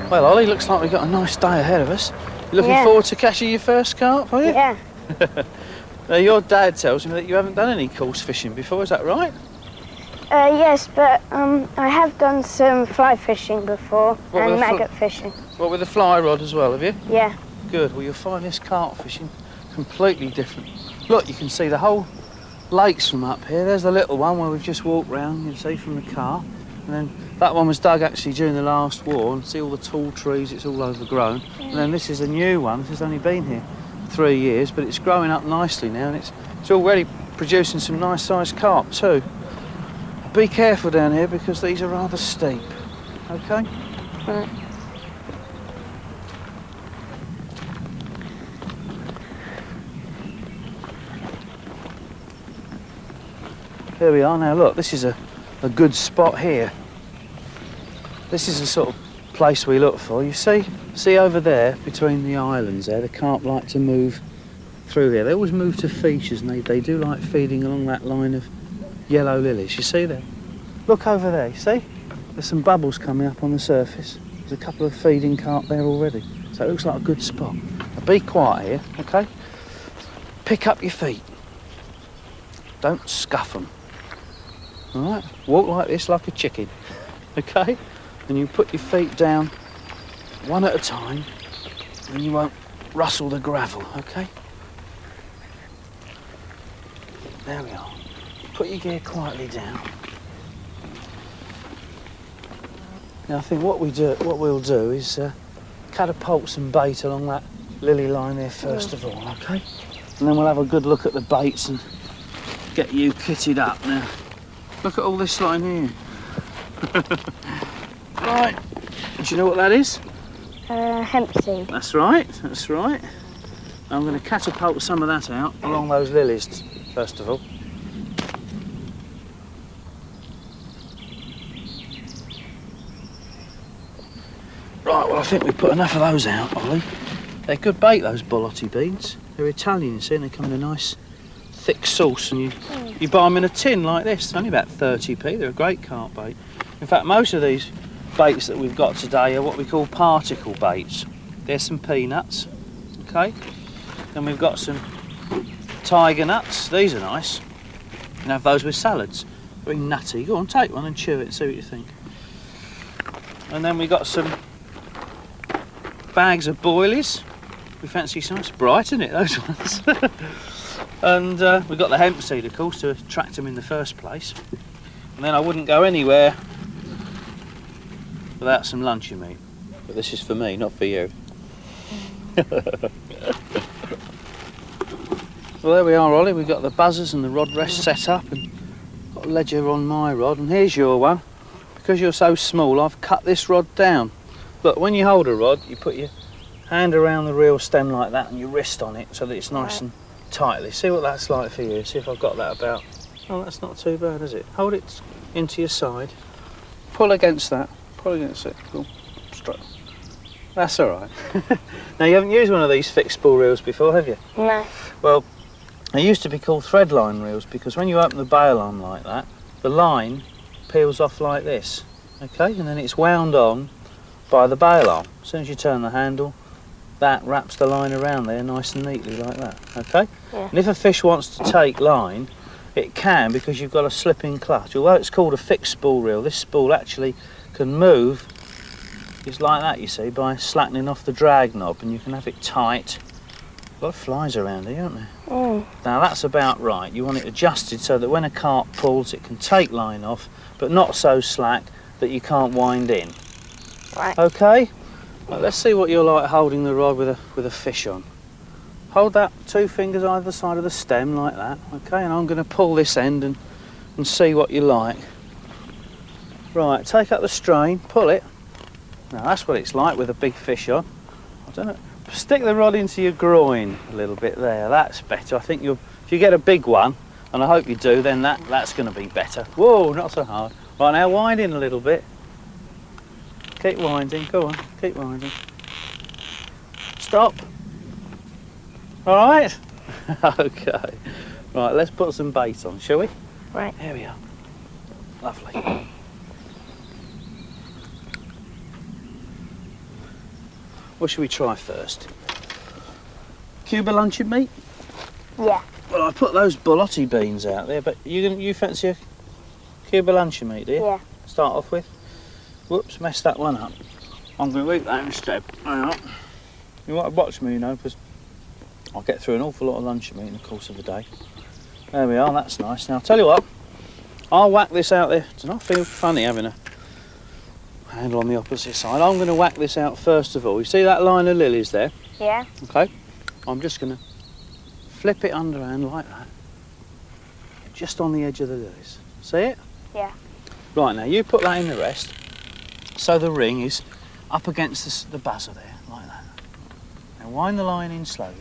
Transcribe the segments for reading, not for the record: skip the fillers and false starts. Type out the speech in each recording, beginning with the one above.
Well, Ollie, looks like we've got a nice day ahead of us. You looking forward to catching your first carp, are you? Yeah. Now, your dad tells me that you haven't done any coarse fishing before, is that right? Yes, but I have done some fly fishing before and maggot fishing. What, with a fly rod as well, have you? Yeah. Good. Well, you'll find this carp fishing completely different. Look, you can see the whole lakes from up here. There's the little one where we've just walked round, you can see from the car. And then that one was dug actually during the last war, and see all the tall trees, it's all overgrown. And then this is a new one. This has only been here 3 years, but it's growing up nicely now, and it's already producing some nice sized carp too. Be careful down here because these are rather steep. Okay? Right. There we are now. Look, this is a good spot here. This is the sort of place we look for. You see over there between the islands there, the carp like to move through there. They always move to features, and they do like feeding along that line of yellow lilies. You see there? Look over there, you see? There's some bubbles coming up on the surface. There's a couple of feeding carp there already. So it looks like a good spot. Now be quiet here, okay? Pick up your feet. Don't scuff them. All right? Walk like this, like a chicken, okay? And you put your feet down one at a time, and you won't rustle the gravel, okay? There we are. Put your gear quietly down. Now I think what we'll do is catapult some bait along that lily line there first of all, okay? And then we'll have a good look at the baits and get you kitted up. Now, look at all this line here. Right, do you know what that is? Hemp seed. That's right, that's right. I'm going to catapult some of that out along those lilies first of all. Right, well I think we've put enough of those out, Ollie. They're good bait, those bollotti beans. They're Italian, you see, and they come in a nice thick sauce, and you buy them in a tin like this. It's only about 30p. They're a great carp bait. In fact, most of these baits that we've got today are what we call particle baits. There's some peanuts, okay? Then we've got some tiger nuts. These are nice. You can have those with salads. Very nutty. Go on, take one and chew it and see what you think. And then we've got some bags of boilies. We fancy some. It's bright, isn't it, those ones? And we've got the hemp seed, of course, to attract them in the first place. And then I wouldn't go anywhere without some luncheon meat. But this is for me, not for you. Well, there we are, Ollie. We've got the buzzers and the rod rest set up, and got a ledger on my rod. And here's your one. Because you're so small, I've cut this rod down. Look, when you hold a rod, you put your hand around the reel stem like that and your wrist on it so that it's nice and tightly. See what that's like for you. See if I've got that about. Oh, that's not too bad, is it? Hold it into your side. Pull against that. Pull against it. Cool. Straight. That's all right. Now, you haven't used one of these fixed spool reels before, have you? No. Well, they used to be called threadline reels because when you open the bail on like that, the line peels off like this, okay? And then it's wound on by the bail arm. As soon as you turn the handle, that wraps the line around there nice and neatly like that, okay? Yeah. And if a fish wants to take line, it can because you've got a slipping clutch. Although it's called a fixed spool reel, this spool actually can move just like that, you see, by slackening off the drag knob, and you can have it tight. A lot of flies around here, aren't there? Now that's about right. You want it adjusted so that when a carp pulls, it can take line off, but not so slack that you can't wind in. Right. Okay? Right, let's see what you're like holding the rod with a fish on. Hold that 2 fingers either side of the stem like that, okay? And I'm going to pull this end and see what you like. Right, take up the strain, pull it. Now that's what it's like with a big fish on. I don't know. Stick the rod into your groin a little bit there. That's better. I think if you get a big one, and I hope you do, then that's going to be better. Whoa, not so hard. Right, now wind in a little bit. Keep winding. Go on, keep winding. Stop. All right? Okay. Right, let's put some bait on, shall we? Right. Here we are. Lovely. What should we try first? Cuba luncheon meat? Yeah. Well, I put those borlotti beans out there, but you fancy a Cuba luncheon meat, do you? Yeah. Start off with. Whoops, messed that one up. I'm going to eat that instead. Hang on. You might watch me, you know, because I'll get through an awful lot of luncheon meat in the course of the day. There we are, that's nice. Now, I'll tell you what, I'll whack this out there. Does not feel funny having a handle on the opposite side. I'm going to whack this out first of all. You see that line of lilies there? Yeah. Okay. I'm just going to flip it underhand like that. Just on the edge of the lilies. See it? Yeah. Right, now you put that in the rest. So the ring is up against the buzzer there, like that. Now wind the line in slowly.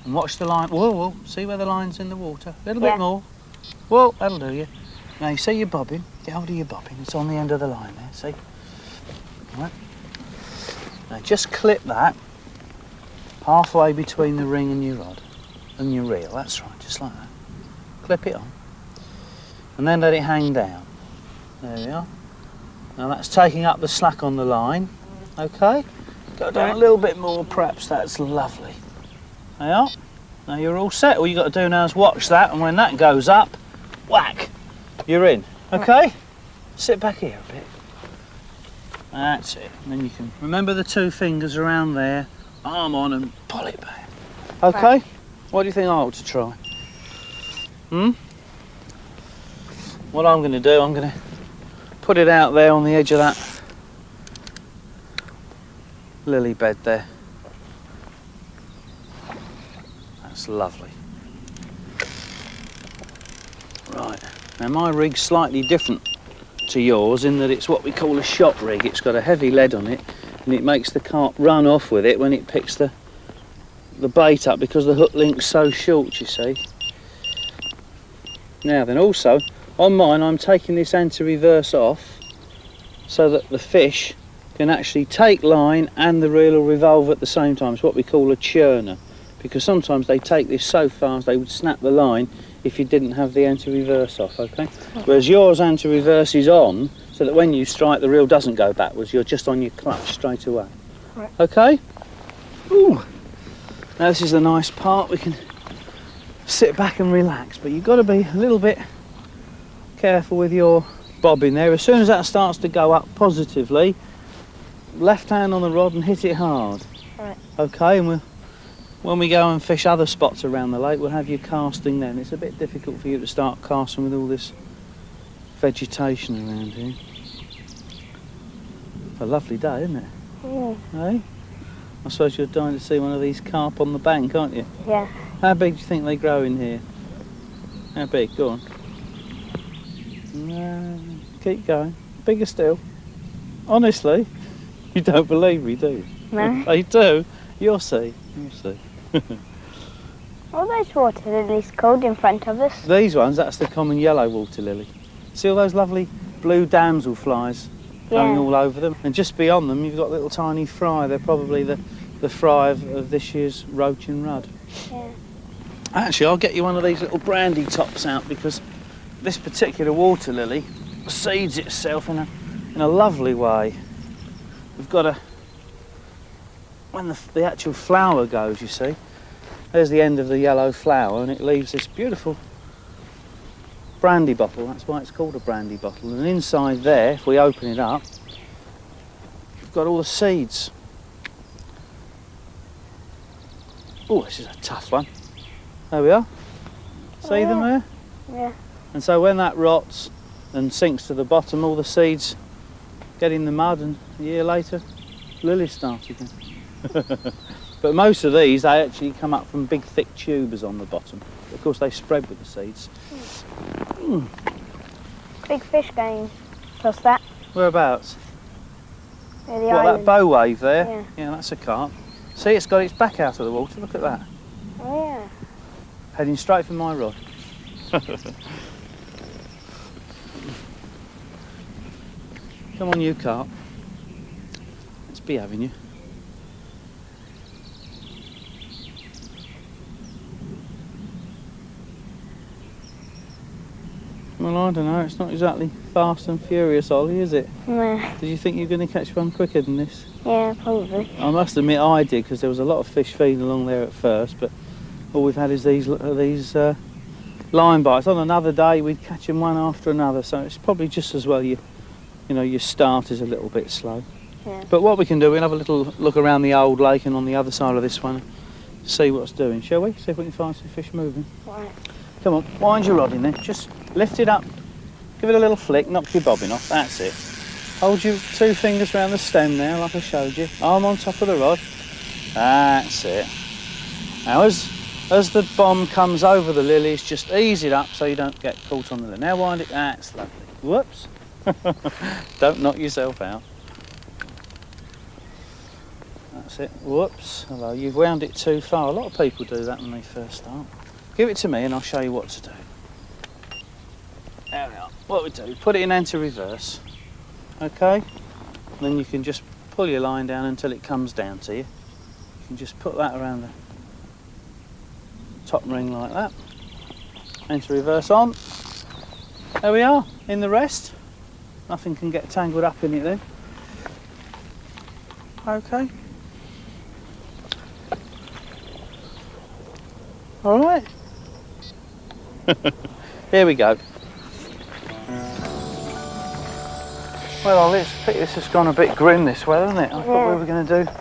And watch the line. Whoa, whoa. See where the line's in the water? A little bit more. Whoa, that'll do you. Now you see your bobbin. Get hold of your bobbin. It's on the end of the line there, see? Right. Now just clip that halfway between the ring and your rod. And your reel, that's right, just like that. Clip it on. And then let it hang down. There we are. Now that's taking up the slack on the line. Okay? Go down a little bit more perhaps, that's lovely. There you are. Now you're all set. All you got to do now is watch that, and when that goes up, whack, you're in. Okay? Sit back here a bit. That's it. And then you can remember the two fingers around there, arm on and pull it back. Okay? Right. What do you think I ought to try? What I'm going to do, I'm going to put it out there on the edge of that lily bed there. That's lovely. Right, now my rig's slightly different to yours in that it's what we call a shot rig. It's got a heavy lead on it and it makes the carp run off with it when it picks the bait up because the hook link's so short, you see. Now then, also on mine I'm taking this anti-reverse off so that the fish can actually take line and the reel will revolve at the same time. It's what we call a churner, because sometimes they take this so fast they would snap the line if you didn't have the anti-reverse off, okay? Whereas yours anti-reverse is on so that when you strike the reel doesn't go backwards, you're just on your clutch straight away. Right. Okay? Ooh. Now this is the nice part, we can sit back and relax, but you've got to be a little bit careful with your bobbin there. As soon as that starts to go up positively, left hand on the rod and hit it hard. Right. Okay, and when we go and fish other spots around the lake, we'll have you casting then. It's a bit difficult for you to start casting with all this vegetation around here. A lovely day, isn't it? Yeah. Eh? I suppose you're dying to see one of these carp on the bank, aren't you? Yeah. How big do you think they grow in here? How big? Go on. No, keep going. Bigger still. Honestly, you don't believe me, do you? No. They do. You'll see. You'll see. All those water lilies called in front of us. These ones, that's the common yellow water lily. See all those lovely blue damselflies going all over them? And just beyond them, you've got little tiny fry. They're probably the fry of this year's roach and rudd. Yeah. Actually, I'll get you one of these little brandy tops out, because this particular water lily seeds itself in a lovely way. We've got when the actual flower goes, you see, there's the end of the yellow flower and it leaves this beautiful brandy bottle. That's why it's called a brandy bottle. And inside there, if we open it up, we've got all the seeds. Oh, this is a tough one. There we are. See them there? Yeah. And so when that rots and sinks to the bottom, all the seeds get in the mud, and a year later, lilies start again. But most of these, they actually come up from big thick tubers on the bottom. Of course, they spread with the seeds. Big fish going across that. Whereabouts? Near the What, island. that bow wave there? Yeah. Yeah, that's a carp. See, it's got its back out of the water. Look at that. Oh, yeah. Heading straight for my rod. Come on, you carp. Let's be having you. Come Well, I don't know. It's not exactly fast and furious, Ollie, is it? No. Did you think you were going to catch one quicker than this? Yeah, probably. I must admit I did, because there was a lot of fish feeding along there at first, but all we've had is these line bites. On another day we'd catch them one after another, so it's probably just as well you know your start is a little bit slow. Yeah. But what we can do, we'll have a little look around the old lake and on the other side of this one, see what's doing, shall we? See if we can find some fish moving. Right. Come on, wind your rod in there, just lift it up, give it a little flick, knock your bobbin off, that's it. Hold your 2 fingers around the stem there, like I showed you. Arm on top of the rod, that's it. Now as the bomb comes over the lilies, just ease it up so you don't get caught on the lily. Now wind it, that's lovely. Whoops. Don't knock yourself out. That's it, whoops. Hello, you've wound it too far. A lot of people do that when they first start. Give it to me and I'll show you what to do. There we are. What we do, put it in anti-reverse, okay? Then you can just pull your line down until it comes down to you. You can just put that around the top ring like that. Anti-reverse on. There we are, in the rest. Nothing can get tangled up in it then. Okay. All right. Here we go. Well, Ollie, it's a pity this has gone a bit grim this way, hasn't it? I thought we were going to do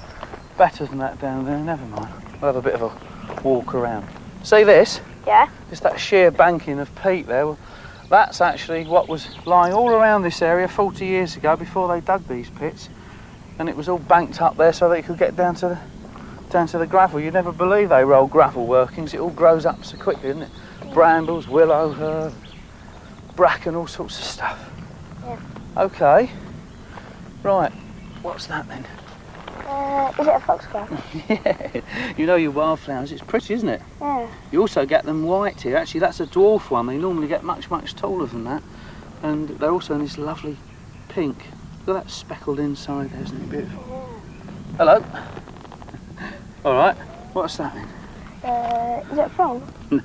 better than that down there. Never mind. We'll have a bit of a walk around. See this? Yeah. It's that sheer banking of peat there. Well, that's actually what was lying all around this area 40 years ago before they dug these pits, and it was all banked up there so that you could get down to the gravel. You'd never believe they roll gravel workings. It all grows up so quickly, doesn't it? Brambles, willow, herb, bracken, all sorts of stuff. Yeah. Okay. Right. What's that then? Is it a foxglove? Yeah. You know your wildflowers. It's pretty, isn't it? Yeah. You also get them white here. Actually, that's a dwarf one. They normally get much, much taller than that. And they're also in this lovely pink. Look at that speckled inside there, isn't it beautiful? Yeah. Hello. All right. What's that then? Is it a frog? No,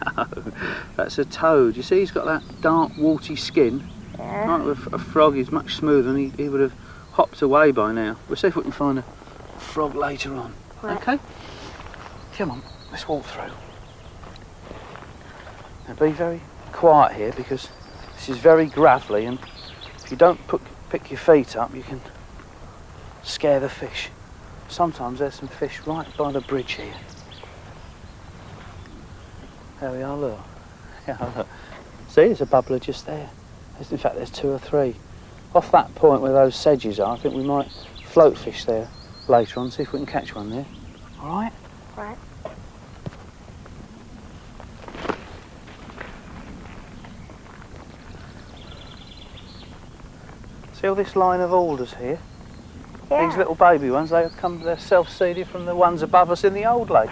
that's a toad. You see, he's got that dark, warty skin. Yeah. Right, with a frog, he's much smoother, and he would have hopped away by now. We'll see if we can find a frog later on. Right. Okay. Come on, let's walk through. Now be very quiet here because this is very gravelly, and if you don't pick your feet up, you can scare the fish. Sometimes there's some fish right by the bridge here. There we are, look. Yeah, look. See, there's a bubbler just there. In fact, there's 2 or 3. Off that point where those sedges are, I think we might float fish there later on, see if we can catch one there. All right? Right. See all this line of alders here? Yeah. These little baby ones, they're self-seeded from the ones above us in the old lake.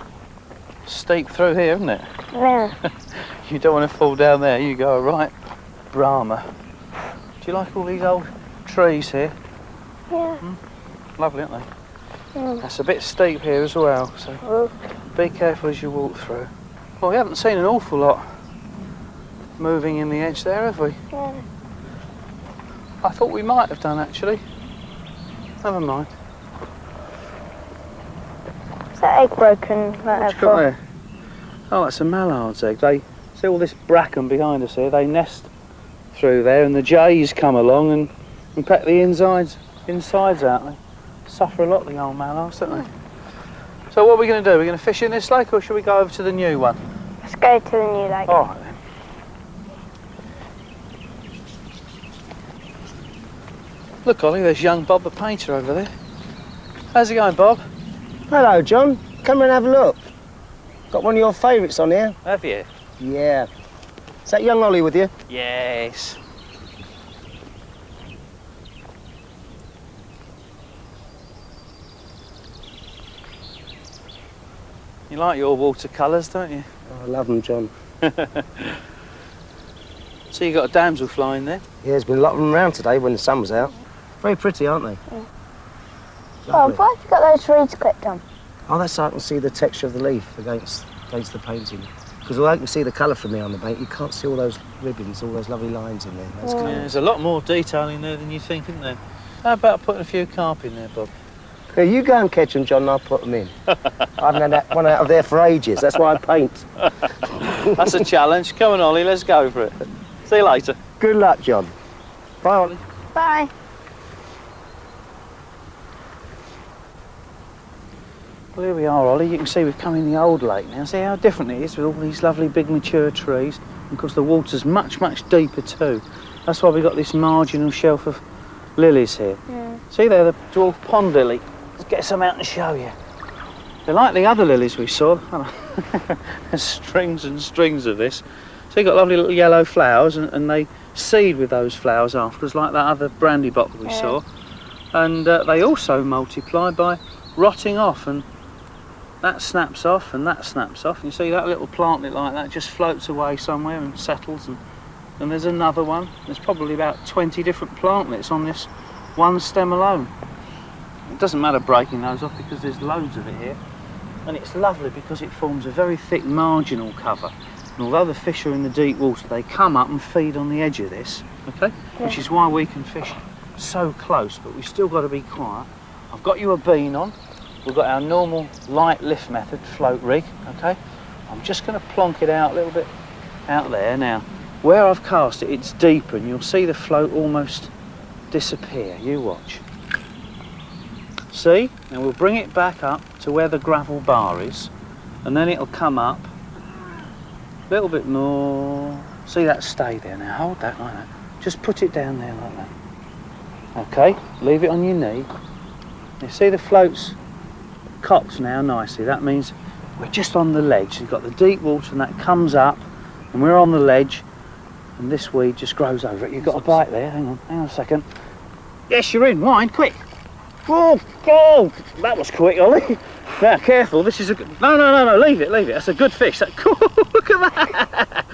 Steep through here, isn't it? Yeah. You don't want to fall down there, you go right Brahma. Do you like all these old trees here? Yeah. Lovely, aren't they? Mm. That's a bit steep here as well, so be careful as you walk through. Well, we haven't seen an awful lot moving in the edge there, have we? Yeah. I thought we might have done, actually. Never mind. Is that egg broken like that What's got there? Oh, that's a mallard's egg. They see all this bracken behind us here. They nest through there, and the jays come along and peck the insides out. They suffer a lot, the old mallards, don't they? So what are we going to do? We're going to fish in this lake, or shall we go over to the new one? Let's go to the new lake. All right then. Look, Ollie, there's young Bob the painter over there. How's it going, Bob? Hello, John. Come and have a look. Got one of your favourites on here. Have you? Yeah. Is that young Ollie with you? Yes. You like your watercolours, don't you? Oh, I love them, John. So you got a damsel flying there? Yeah, there's been a lot of them around today when the sun was out. Very pretty, aren't they? Yeah. Oh, why have you got those reeds clipped on? Oh, that's so I can see the texture of the leaf against the painting. Because although you can see the colour from there on the bank, you can't see all those ribbons, all those lovely lines in there. That's Yeah, there's a lot more detail in there than you think, isn't there? How about putting a few carp in there, Bob? Yeah, you go and catch them, John, and I'll put them in. I haven't had that one out of there for ages. That's why I paint. That's a challenge. Come on, Ollie, let's go for it. See you later. Good luck, John. Bye, Ollie. Bye. Well, here we are, Ollie. You can see we've come in the old lake now. See how different it is with all these lovely big mature trees. And of course, the water's much, much deeper too. That's why we've got this marginal shelf of lilies here. Yeah. See there, the dwarf pond lily. Let's get some out and show you. They're like the other lilies we saw. There's strings and strings of this. So you've got lovely little yellow flowers, and they seed with those flowers afterwards, like that other brandy bottle we saw. And they also multiply by rotting off, and that snaps off and that snaps off. And you see that little plantlet like that just floats away somewhere and settles, and there's another one. There's probably about 20 different plantlets on this one stem alone. It doesn't matter breaking those off because there's loads of it here. And it's lovely because it forms a very thick marginal cover. And although the fish are in the deep water, they come up and feed on the edge of this, okay? Yeah. Which is why we can fish so close, but we've still got to be quiet. I've got you a bean on. We've got our normal light lift method float rig, okay? I'm just going to plonk it out a little bit out there. Now, where I've cast it, it's deeper, and you'll see the float almost disappear. You watch. See? Now we'll bring it back up to where the gravel bar is, and then it'll come up a little bit more. See that stay there? Now hold that like that. Just put it down there like that. Okay, leave it on your knee. You see the float's cocked now nicely. That means we're just on the ledge. You've got the deep water and that comes up, and we're on the ledge, and this weed just grows over it. You've got a bite there. Hang on a second. Yes, you're in. Wind, quick. Oh, oh, that was quick, Ollie. Now, careful, this is a good... No, leave it. That's a good fish. That... Look at that.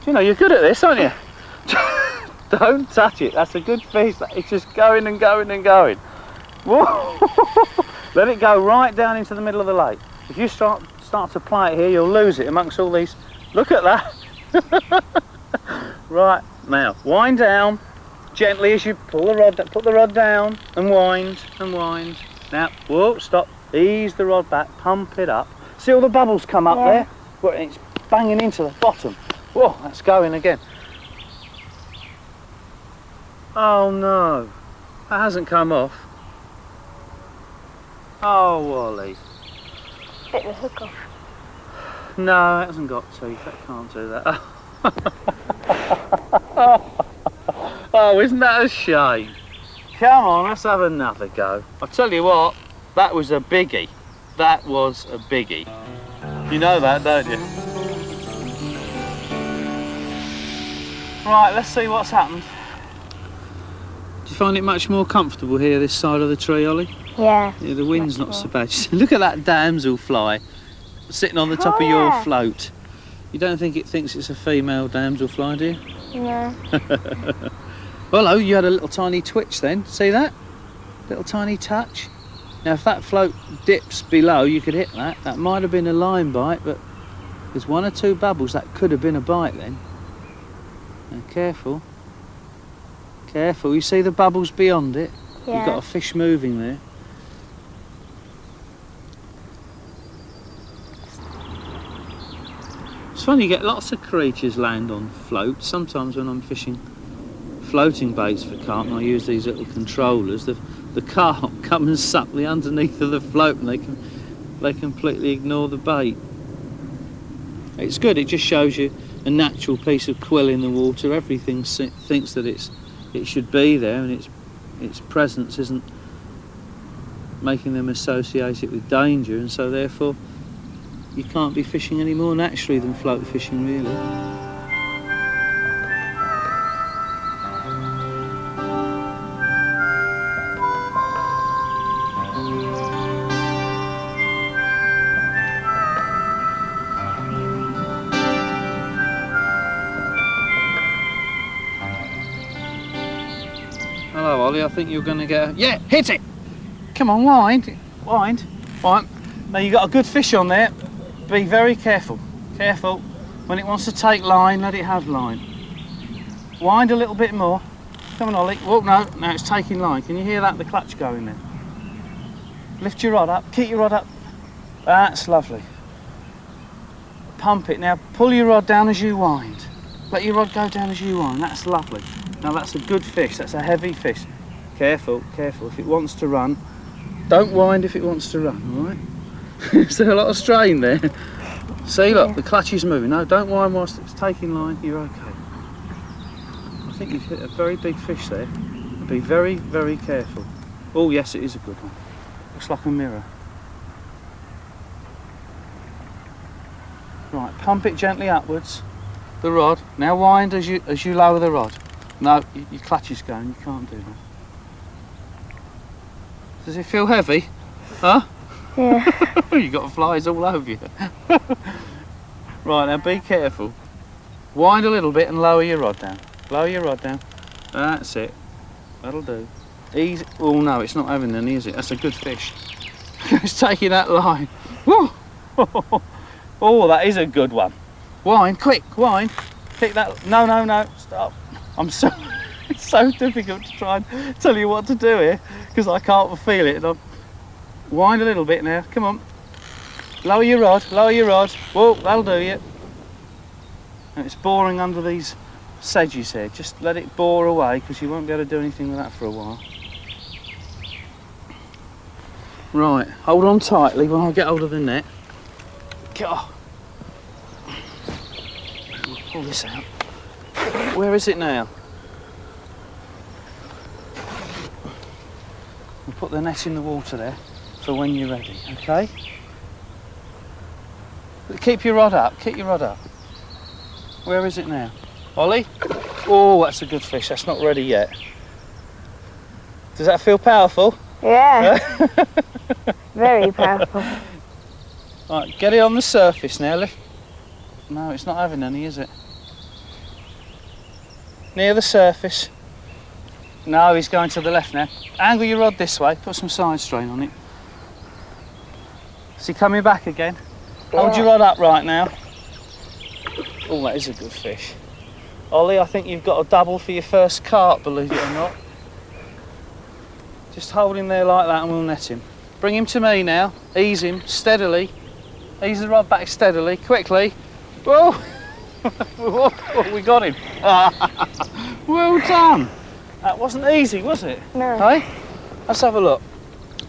You know, you're good at this, aren't you? Don't touch it. That's a good fish. It's just going and going and going. Whoa. Let it go right down into the middle of the lake. If you start to ply it here, you'll lose it amongst all these. Look at that. Right, now, wind down. Gently as you pull the rod, put the rod down and wind and wind. Now, whoa, stop. Ease the rod back, pump it up. See all the bubbles come up there? Well, it's banging into the bottom. Whoa, that's going again. Oh no, that hasn't come off. Oh, Wally. Bit the hook off. No, it hasn't got teeth. That can't do that. Oh, isn't that a shame? Come on, let's have another go. I'll tell you what, that was a biggie. That was a biggie. You know that, don't you? Right, let's see what's happened. Do you find it much more comfortable here, this side of the tree, Ollie? Yeah. Yeah, the wind's not so bad. Look at that damselfly sitting on the top of your float. You don't think it thinks it's a female damselfly, do you? No. Well, oh, you had a little tiny twitch then. See that? Little tiny touch. Now, if that float dips below, you could hit that. That might have been a line bite, but there's one or two bubbles. That could have been a bite then. Now, careful. Careful. You see the bubbles beyond it? Yeah. You've got a fish moving there. It's funny, you get lots of creatures land on floats. Sometimes when I'm fishing floating baits for carp, and I use these little controllers, the carp come and suck the underneath of the float, and they completely ignore the bait. It's good. It just shows you a natural piece of quill in the water. Everything thinks that it should be there, and its presence isn't making them associate it with danger, and so therefore you can't be fishing any more naturally than float fishing, really. Hello, Ollie. I think you're going to get a... Yeah, hit it! Come on, wind. Wind. Wind. Now you've got a good fish on there. Be very careful. Careful. When it wants to take line, let it have line. Wind a little bit more. Come on, Ollie. Oh, no, now it's taking line. Can you hear that? The clutch going there. Lift your rod up. Keep your rod up. That's lovely. Pump it. Now pull your rod down as you wind. Let your rod go down as you wind. That's lovely. Now that's a good fish. That's a heavy fish. Careful, careful. If it wants to run, don't wind if it wants to run, all right? Is there a lot of strain there? See, look, the clutch is moving. No, don't wind whilst it's taking line. You're okay. I think you've hit a very big fish there. Be very, very careful. Oh, yes, it is a good one. Looks like a mirror. Right, pump it gently upwards. The rod. Now wind as you lower the rod. No, your clutch is going. You can't do that. Does it feel heavy? Huh? Yeah. You've got flies all over you. Right, now be careful. Wind a little bit and lower your rod down. Lower your rod down. That's it. That'll do. Easy. Oh no, it's not having any, is it? That's a good fish. It's taking that line. Woo! Oh, that is a good one. Wind, quick, wind. Kick that. No, no, no. Stop. I'm so. It's so difficult to try and tell you what to do here because I can't feel it. And wind a little bit now. Come on. Lower your rod. Lower your rod. Whoa, that'll do you. And it's boring under these sedges here. Just let it bore away because you won't be able to do anything with that for a while. Right, hold on tightly while I get hold of the net. God. We'll pull this out. Where is it now? We'll put the net in the water there for when you're ready, okay? Keep your rod up, keep your rod up. Where is it now? Ollie? Oh, that's a good fish. That's not ready yet. Does that feel powerful? Yeah. Very powerful. Right, get it on the surface now. Lift. No, it's not having any, is it? Near the surface. No, he's going to the left now. Angle your rod this way. Put some side strain on it. Is he coming back again? Yeah. Hold your rod up right now. Oh, that is a good fish. Ollie, I think you've got a double for your first carp, believe it or not. Just hold him there like that and we'll net him. Bring him to me now. Ease him steadily. Ease the rod back steadily, quickly. Whoa! Whoa, we got him. Well done. That wasn't easy, was it? No. Hey? Let's have a look.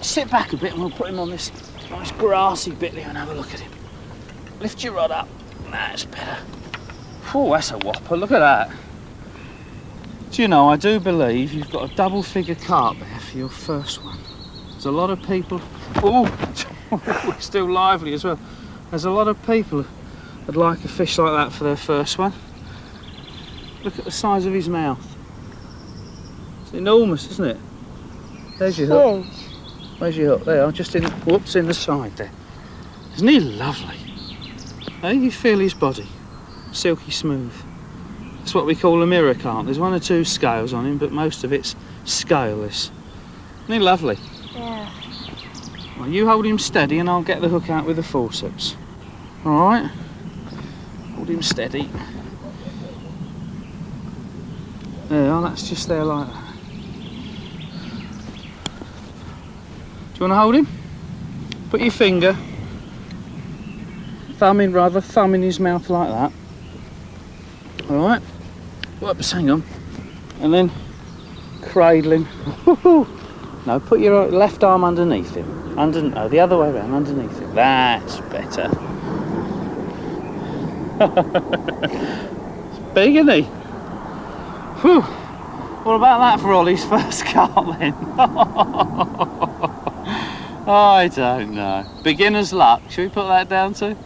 Sit back a bit and we'll put him on this nice grassy bit there and have a look at him. Lift your rod up. That's better. Oh, that's a whopper. Look at that. Do you know, I do believe you've got a double figure carp there for your first one. There's a lot of people. Oh, it's still lively as well. There's a lot of people that'd like a fish like that for their first one. Look at the size of his mouth. It's enormous, isn't it? There's your hook. Where's your hook? There, just in. Whoops, in the side there. Isn't he lovely? Hey, you feel his body, silky smooth. That's what we call a mirror carp. There's one or two scales on him, but most of it's scaleless. Isn't he lovely? Yeah. Well, you hold him steady and I'll get the hook out with the forceps. All right? Hold him steady. There, that's just there like that. Do you want to hold him? Put your finger, thumb in his mouth like that. All right? Whoops, hang on. And then cradle him. No, put your left arm underneath him. No, the other way around, underneath him. That's better. It's big, isn't he? Whew. What about that for Ollie's first carp then? I don't know. Beginner's luck. Should we put that down too?